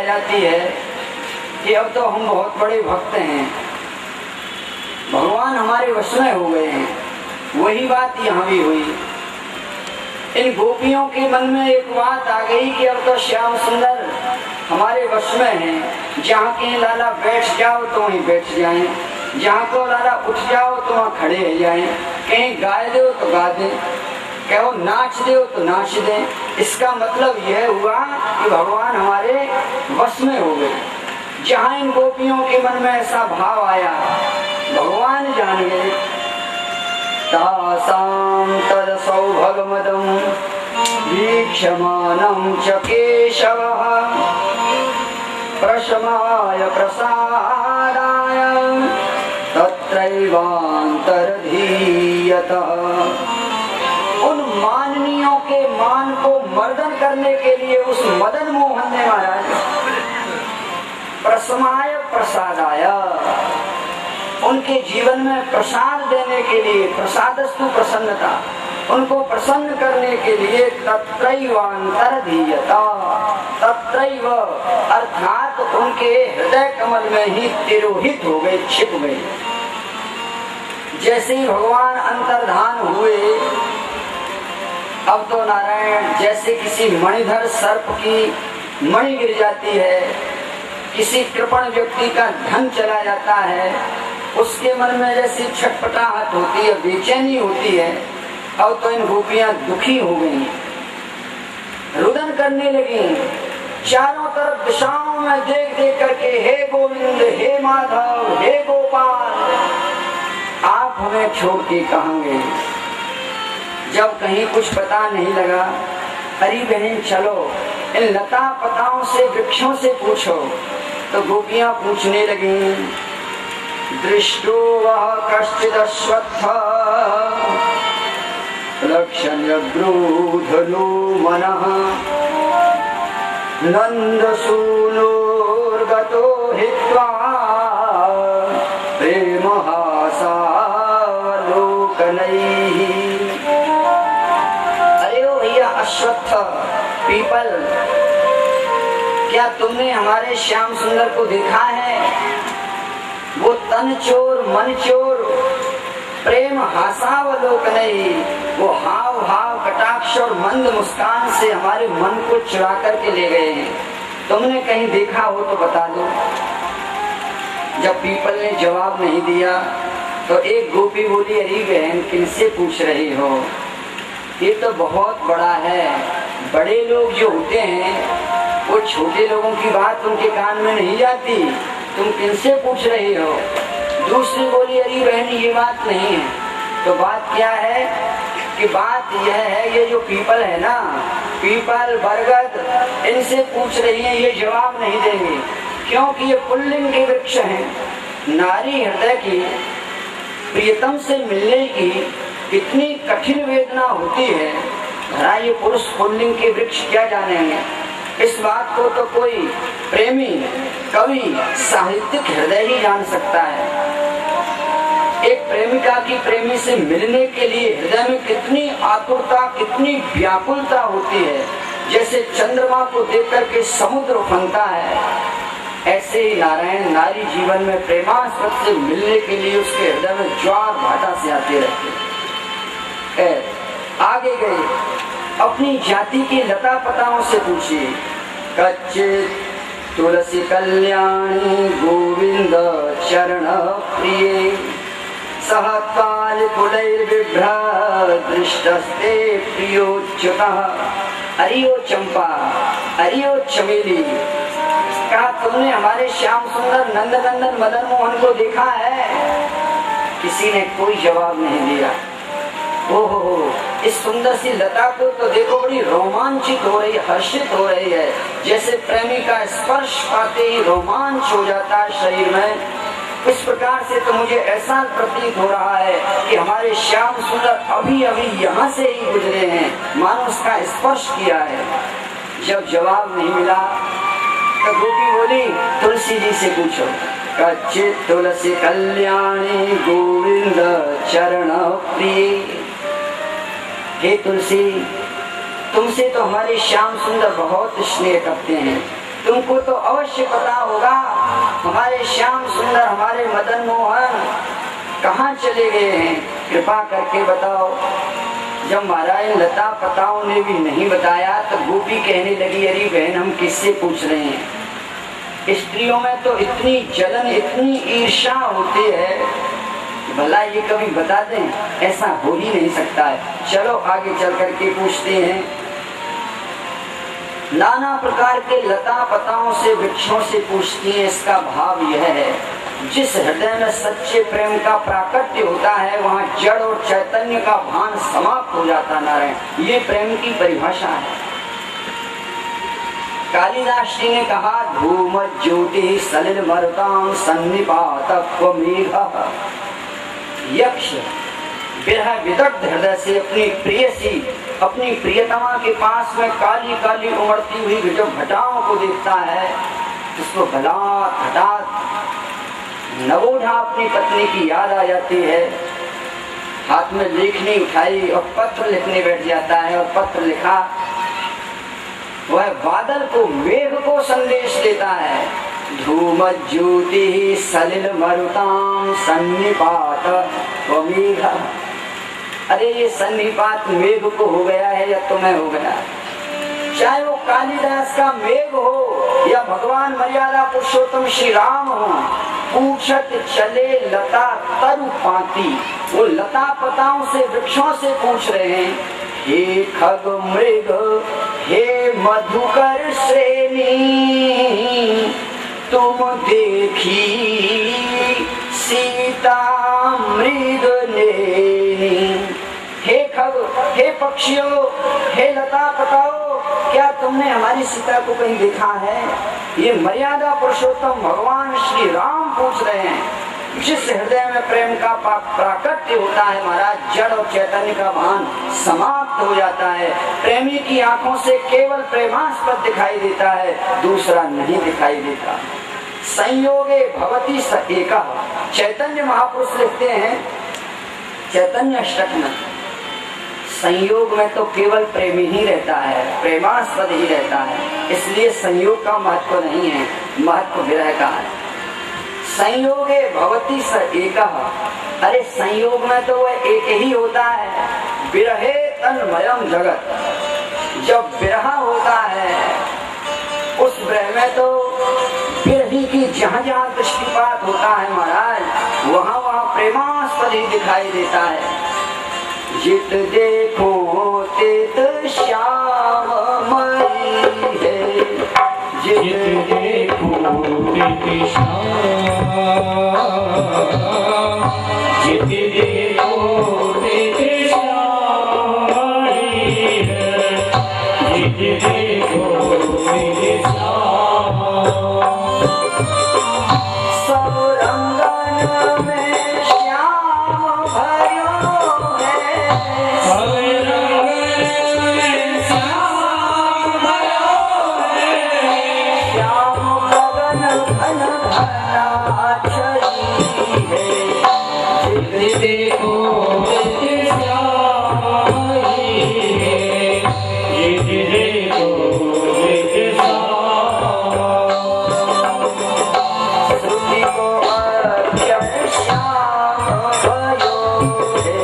जाती है कि अब तो हम बहुत बड़े भक्त हैं, भगवान हमारे वश में हो गए हैं। वही बात यहाँ भी हुई। इन गोपियों के मन में एक बात आ गई कि अब तो श्याम सुंदर हमारे वश में हैं। जहाँ के लाला बैठ जाओ तो वहीं बैठ जाएं, जहाँ को लाला उठ जाओ तो वहाँ खड़े हो जाएं, कहीं गाय दो तो गा दें, कहो नाच दो तो नाच दें। इसका मतलब यह हुआ कि भगवान हमारे वश में हो गए। जहाँ इन गोपियों के मन में ऐसा भाव आया, भगवान जान गए। तासां तद सौभगमदं वीक्षमानं च केशवः प्रशमाय प्रसादाय तत्रैवान्तरधीयत। उन माननीयों के मान को मर्दन करने के लिए उस मदन मोहन ने महाराज प्रशमाय प्रसादाय, उनके जीवन में प्रसाद देने के लिए, प्रसादस्तु प्रसन्नता, उनको प्रसन्न करने के लिए तत्रैवान्तरधीयत, तत्रैव अर्थात उनके हृदय कमल में ही तिरोहित हो गए, छिप गए। जैसे ही भगवान अंतर्धान हुए, अब तो नारायण जैसे किसी मणिधर सर्प की मणि गिर जाती है, किसी कृपण व्यक्ति का धन चला जाता है, उसके मन में जैसी छटपटाहट होती है, बेचैनी होती है। अब तो इन गोपियां दुखी हो गई, रुदन करने लगी, चारों तरफ दिशाओं में देख देख करके हे गोविंद, हे माधव, हे गोपाल, आप हमें छोड़ के कहाँ गए। जब कहीं कुछ पता नहीं लगा, अरे बहन चलो इन लता पताओं से, वृक्षों से पूछो। तो गोपियां पूछने लगी। दृष्टो वह कश्चिदश्वत्थ लक्षण्यग्रूधनो मनः नन्दसूनोर्गतो हित्वा प्रेमहासावलोकनैः। अरे ओ भैया अश्वत्थ, पीपल, क्या तुमने हमारे श्याम सुंदर को देखा है? वो तन चोर मन चोर प्रेम हासावलोकनैः, वो हाव भाव कटाक्ष और मंद मुस्कान से हमारे मन को चुरा करके ले गए हैं। तुमने कहीं देखा हो तो बता दो। जब पीपल ने जवाब नहीं दिया तो एक गोपी बोली, अरे बहन किनसे पूछ रही हो, ये तो बहुत बड़ा है। बड़े लोग जो होते हैं वो छोटे लोगों की बात उनके कान में नहीं जाती, तुम किनसे पूछ रही हो? दूसरी बोली, अरे बहन ये बात नहीं है। तो बात क्या है कि बात यह है, ये जो पीपल है ना, पीपल बरगद, इनसे पूछ रही है, ये जवाब नहीं देंगे, क्योंकि ये पुल्लिंग के वृक्ष हैं। नारी हृदय की प्रियतम से मिलने की कितनी कठिन वेदना होती है, भला ये पुरुष पुल्लिंग के वृक्ष क्या जानेंगे। इस बात को तो कोई प्रेमी, कवि, साहित्यिक हृदय ही जान सकता है। एक प्रेमिका की प्रेमी से मिलने के लिए हृदय में कितनी आतुरता, कितनी व्याकुलता होती है। जैसे चंद्रमा को देख करके समुद्र उफनता है, ऐसे ही नारायण नारी जीवन में प्रेमास्पद से मिलने के लिए उसके हृदय में ज्वार भाटा से आते रहते। आगे गए, अपनी जाति की लता पताओं से पूछिए। कच्चित तुलसी कल्याणी गोविंद चरण प्रिय सहकाल कुलैर्बिभ्र दृष्टस्ते प्रियोच्युतः। अरियो चंपा, अरियो चमेली, कहा तुमने हमारे श्याम सुंदर नंदनंदन मदन मोहन को देखा है? किसी ने कोई जवाब नहीं दिया। ओहो, इस सुंदर सी लता को तो देखो, बड़ी रोमांचित हो रही, हर्षित हो रही है, जैसे प्रेमी का स्पर्श पाते ही रोमांच हो जाता है शरीर में। इस प्रकार से तो मुझे ऐसा प्रतीत हो रहा है कि हमारे श्याम सुंदर अभी अभी यहाँ से ही गुजरे हैं, मानो उसका स्पर्श किया है। जब जवाब नहीं मिला तो गोपी बोली, तुलसी जी से पूछो। कच्चित तुलसी कल्याणी गोविंद चरण प्रिय। हे तुलसी, तुमसे तो हमारे श्याम सुंदर बहुत स्नेह करते हैं, तुमको तो अवश्य पता होगा हमारे श्याम सुंदर, हमारे मदन मोहन कहाँ चले गए हैं, कृपा करके बताओ। जब महाराज लता पताओं ने भी नहीं बताया तो गोपी कहने लगी, अरे बहन हम किससे पूछ रहे हैं। स्त्रियों में तो इतनी जलन, इतनी ईर्ष्या होती है, भला ये कभी बता दें, ऐसा हो ही नहीं सकता है। चलो आगे चल करके पूछते हैं। नाना प्रकार के लता पताओं से, वृक्षों से पूछती हैं। इसका भाव यह है, जिस हृदय में सच्चे प्रेम का प्राकट्य होता है वहाँ जड़ और चैतन्य का भान समाप्त हो जाता नारायण। ये प्रेम की परिभाषा है। कालिदास जी ने कहा, धूम ज्योति सलिल मरुतां सन्निपातः मेघः। यक्ष विरह विदग्ध हृदय से अपनी प्रेयसी, अपनी प्रियतमा के पास में काली काली उमड़ती हुई जो घटाओं को देखता है, उसको बलात् हठात नवोढ़ा अपनी पत्नी की याद आ जाती है। हाथ में लेखनी उठाई और पत्र लिखने बैठ जाता है, और पत्र लिखा, वह बादल को, मेघ को संदेश देता है। धूम ज्योति सलिल मरुतां सन्निपात मेघ। अरे ये सन्निपात मेघ को हो गया है या तुम्हें हो गया, चाहे वो कालिदास का मेघ हो या भगवान मर्यादा पुरुषोत्तम श्री राम हो। पूछत चले लता तरु पाती, वो लता पताओं से, वृक्षों से पूछ रहे हैं, हे खग मृग, हे मधुकर श्रेणी, तुम देखी सीता मृग नैनी। हे खग, हे पक्षियों, हे लता पताओ, क्या तुमने हमारी सीता को कहीं देखा है? ये मर्यादा पुरुषोत्तम भगवान श्री राम पूछ रहे हैं। जिस हृदय में प्रेम का प्राकट्य होता है महाराज, जड़ और चैतन्य का भान समाप्त हो जाता है। प्रेमी की आंखों से केवल प्रेमास्पद दिखाई देता है, दूसरा नहीं दिखाई देता। संयोगे भवति स एकः। चैतन्य महापुरुष लिखते हैं चैतन्य अष्टक में, संयोग में तो केवल प्रेमी ही रहता है, प्रेमास्पद ही रहता है, इसलिए संयोग का महत्व नहीं है, महत्व विरह का है। संयोगे भवति स एकः। अरे संयोग में तो वह एक ही होता है, विरहे तन्मयम् जगत। जब विरह होता है उस विरह में तो विरही की जहाँ जहाँ दृष्टिपात होता है महाराज, वहाँ वहाँ प्रेमास्पद ही दिखाई देता है। जित देखो तित श्याममयी है, जित देखो तित श्याम, जित देखो तित श्याममयी है, जित देखो तित श्याम। सब रंगन में श्याम भयो है, सब रंगन में श्याम भयो है, श्याम गगन घन घना छई है, जित देखो तित श्याममयी है, जित देखो तित श्याम। श्रुति को अक्षर श्याम भयो है,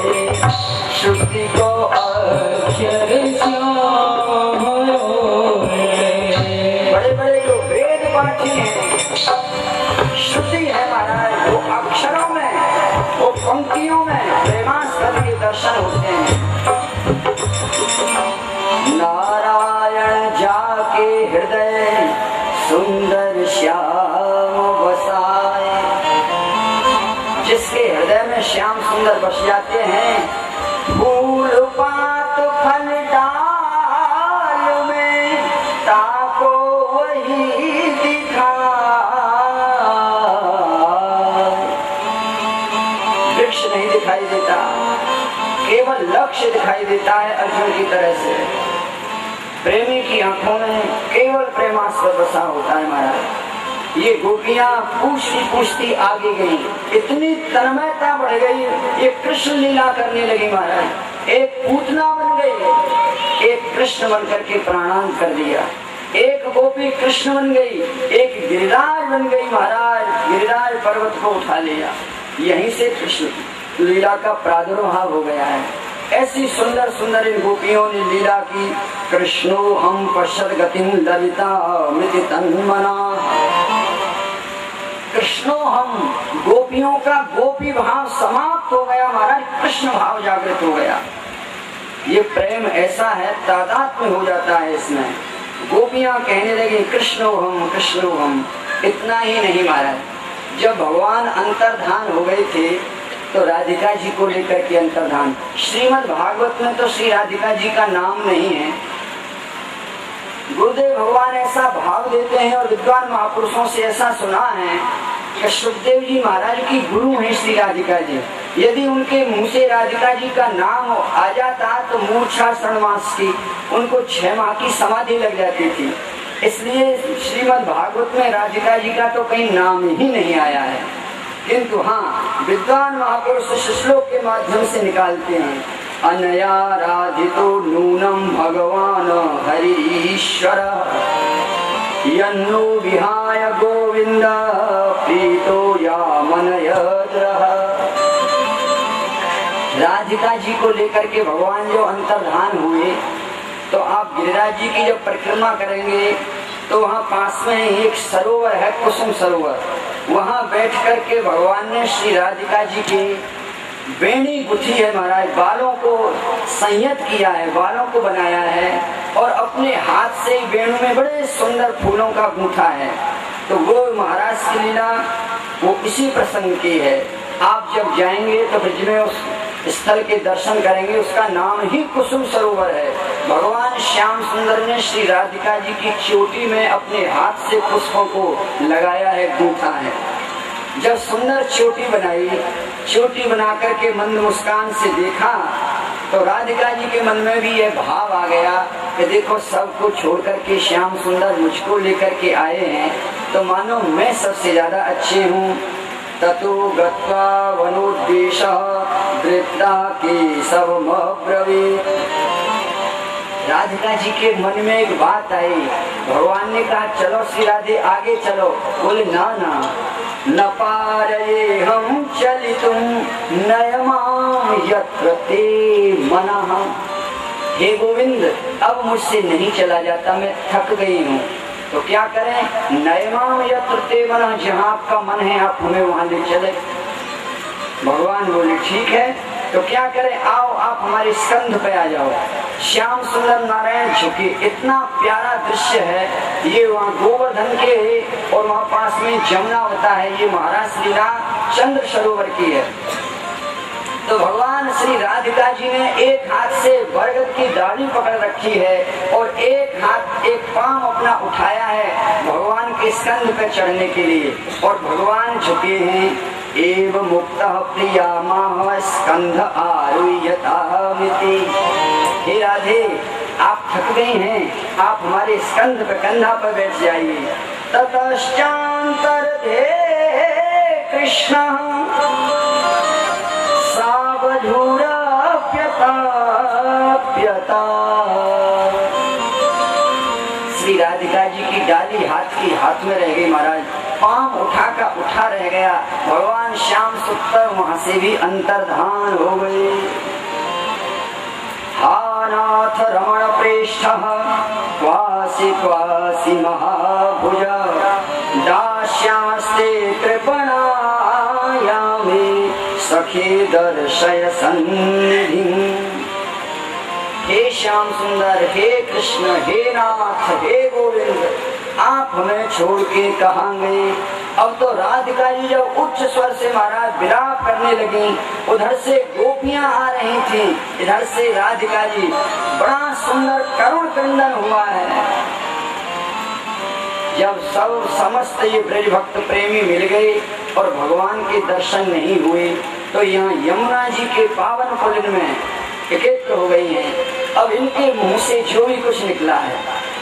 श्रुति को अक्षर श्याम भयो है। बड़े बड़े जो वेद पाठी हैं, श्रुति है महाराज, वो अक्षरों में, वो पंक्तियों में प्रेमास्पद के दर्शन होते हैं। नारायण जाके हृदय सुंदर श्याम बसाए। जिसके हृदय में श्याम सुंदर बस जाते हैं, फूल पात फल डाल में ताको वही दिखाए। वृक्ष नहीं दिखाई देता, केवल लक्ष्य दिखाई देता है अर्जुन की तरह से। प्रेमी की आंखों में केवल प्रेमास्पद बसा होता है महाराज। ये गोपियां पूछती पूछती आगे गई, इतनी तन्मयता बढ़ गई, ये कृष्ण लीला करने लगी महाराज। एक पूतना बन गई, एक कृष्ण बन करके प्रणाम कर दिया। एक गोपी कृष्ण बन गई, एक गिरिराज बन गई महाराज, गिरिराज पर्वत को उठा लिया। यहीं से कृष्ण लीला का प्रादुर्भाव हो गया है। ऐसी सुंदर सुंदर इन गोपियों ने लीला की। कृष्णो हम पश्यत गतिम ललिता मिति तन्मना। कृष्णो हम, गोपियों का गोपी भाव समाप्त हो गया महाराज, कृष्ण भाव जागृत हो गया। ये प्रेम ऐसा है, तादात्म्य हो जाता है इसमें। गोपियां कहने लगी कृष्णो हम, कृष्णो हम। इतना ही नहीं महाराज, जब भगवान अंतर्धान हो गए थे तो राधिका जी को लेकर के अंतर्धान। श्रीमद् भागवत में तो श्री राधिका जी का नाम नहीं है। गुरुदेव भगवान ऐसा भाव देते हैं और विद्वान महापुरुषों से ऐसा सुना है कि सुखदेव जी महाराज की गुरु हैं श्री राधिका जी। यदि उनके मुंह से राधिका जी का नाम आ जाता तो मूर्छा श्रणमास की, उनको 6 माह की समाधि लग जाती थी। इसलिए श्रीमद् भागवत में राधिका जी का तो कहीं नाम ही नहीं आया है। किंतु हाँ, विद्वान महापुरुष श्लोक के माध्यम से निकालते हैं। अनया राधितो नूनम भगवान हरीश्वर यन्नो विहाय गोविंद प्रीतो यामनयद्रः। राधिका जी को लेकर के भगवान जो अंतर्धान हुए, तो आप गिरिराज जी की जब परिक्रमा करेंगे तो वहाँ पास में एक सरोवर है, कुसुम सरोवर। वहाँ बैठ कर के भगवान ने श्री राधिका जी की बेणी गुथी है महाराज, बालों को संयत किया है, बालों को बनाया है और अपने हाथ से वेणु में बड़े सुंदर फूलों का गूंथा है। तो वो महाराज की लीला वो इसी प्रसंग की है। आप जब जाएंगे तो ब्रज में उस स्थल के दर्शन करेंगे, उसका नाम ही कुसुम सरोवर है। भगवान श्याम सुंदर ने श्री राधिका जी की चोटी में अपने हाथ से पुष्पों को लगाया है, गूंथा है। जब सुंदर चोटी बनाई, चोटी बना करके मंद मुस्कान से देखा तो राधिका जी के मन में भी यह भाव आ गया कि देखो सबको छोड़ करके श्याम सुंदर मुझको लेकर के आए हैं, तो मानो मैं सबसे ज्यादा अच्छे हूँ। ततो गत्वा वनोद्देशः वृद्धा केशवमब्रवीत्। राधिका जी के मन में एक बात आई। भगवान ने कहा चलो श्री राधे आगे चलो। बोले ना ना, न पारये हम चलितुम नयमाम यत्र ते मनः। हे गोविंद, अब मुझसे नहीं चला जाता, मैं थक गई हूँ। तो क्या करें? नयमाम यत्र ते मनः, जहाँ आपका मन है आप हमें वहाँ ले चले। भगवान बोले ठीक है, तो क्या करें, आओ आप हमारे स्कंध पे आ जाओ। श्याम सुंदर नारायण झुके, इतना प्यारा दृश्य है। ये वहाँ गोवर्धन के और वहाँ पास में जमुना होता है। ये महाराज लीला चंद्र सरोवर की है। तो भगवान श्री राधिका जी ने एक हाथ से बरगद की डाली पकड़ रखी है और एक हाथ, एक पांव अपना उठाया है भगवान के स्कंध पे चढ़ने के लिए, और भगवान झुके हैं। एव मुक्तः प्रियामाह स्कंध आरुह्यतामिति। हे राधे, आप थक गई हैं, आप हमारे स्कंध पे, कंधा पर बैठ जाइए। ततश्चान्तर्धे कृष्ण सावधूराप्यताप्यता। श्री राधिका जी की डाली हाथ में रह गई महाराज, पांव उठा रह गया। भगवान श्याम सुंदर वहां से भी अंतर्धान हो गए। हा नाथ रमण प्रेष्ठः क्वासि क्वासि महाभुज दास्यास्ते कृपणायामि सखे दर्शय सन्निधिं। हे श्याम सुंदर, हे कृष्ण, हे नाथ, हे गोविंद, आप हमें छोड़ के कहाँ गए? अब तो राधिका जी जब उच्च स्वर से महाराज विलाप करने लगी, उधर से गोपियां आ रही थी, इधर से राधिका जी, बड़ा सुंदर करुण क्रंदन हुआ है। जब सब समस्त ये ब्रज भक्त प्रेमी मिल गए और भगवान के दर्शन नहीं हुए, तो यहाँ यमुना जी के पावन कुलिन में एकत्र हो गई हैं। अब इनके मुंह से जो भी कुछ निकला है,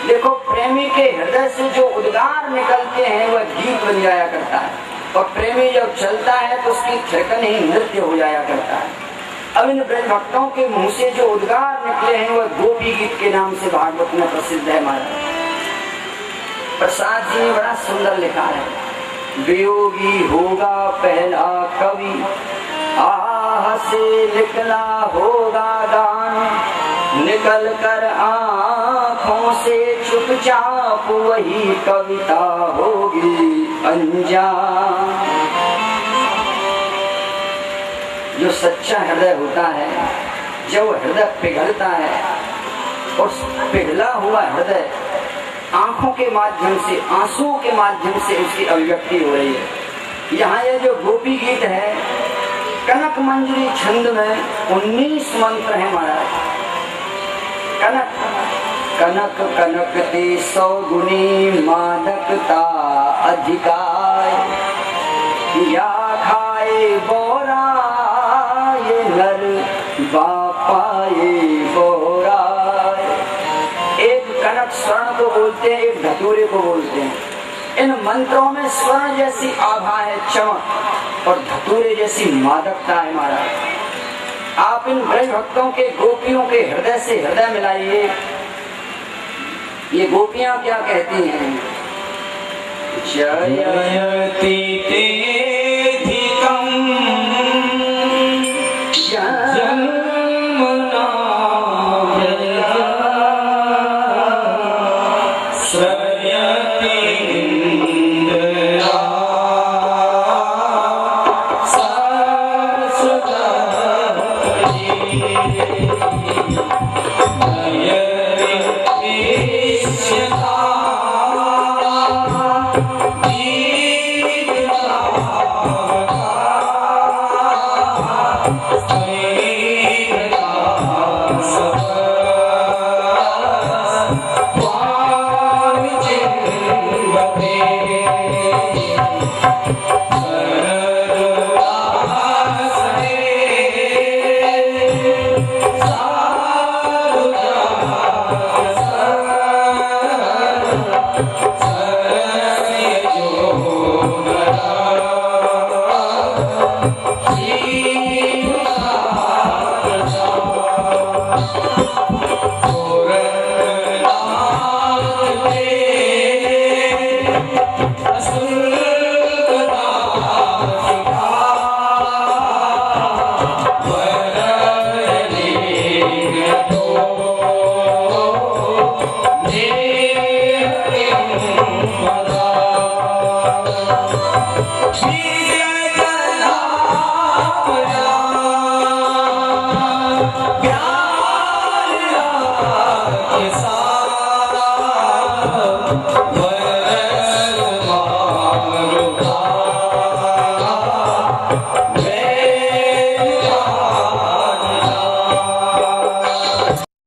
देखो प्रेमी के हृदय से जो उद्गार निकलते हैं वह गीत बन जाया करता है, और प्रेमी जब चलता है तो उसकी थिरकन ही नृत्य हो जाया करता है। अब इन ब्रज भक्तों के मुंह से जो उद्गार निकले हैं वह गोपी गीत के नाम से भागवत में प्रसिद्ध है महाराज। प्रसाद जी ने बड़ा सुंदर लिखा है, वियोगी होगा पहला कवि, आह से निकला होगा गान, निकल कर आँखों से चुपचाप वही कविता होगी अनजान। जो सच्चा हृदय होता है, जब हृदय पिघलता है और पिघला हुआ हृदय आंखों के माध्यम से, आंसुओं के माध्यम से उसकी अभिव्यक्ति हो रही है। यहाँ ये जो गोपी गीत है, कनक मंजरी छंद में 19 मंत्र है महाराज। कनक कनक कनक ते 100 गुनी मादकता अधिकार, या खाए बोरा ये नर बापाए बोरा। एक कनक स्वर्ण को बोलते हैं, एक धतूरे को बोलते हैं। इन मंत्रों में स्वर्ण जैसी आभा है, चमक, और धतूरे जैसी मादकता है महाराज। आप इन ब्रज भक्तों के, गोपियों के हृदय से हृदय मिलाइए। ये गोपियां क्या कहती हैं? जयति तेधिकं जन्मना श्रयति इंद्रा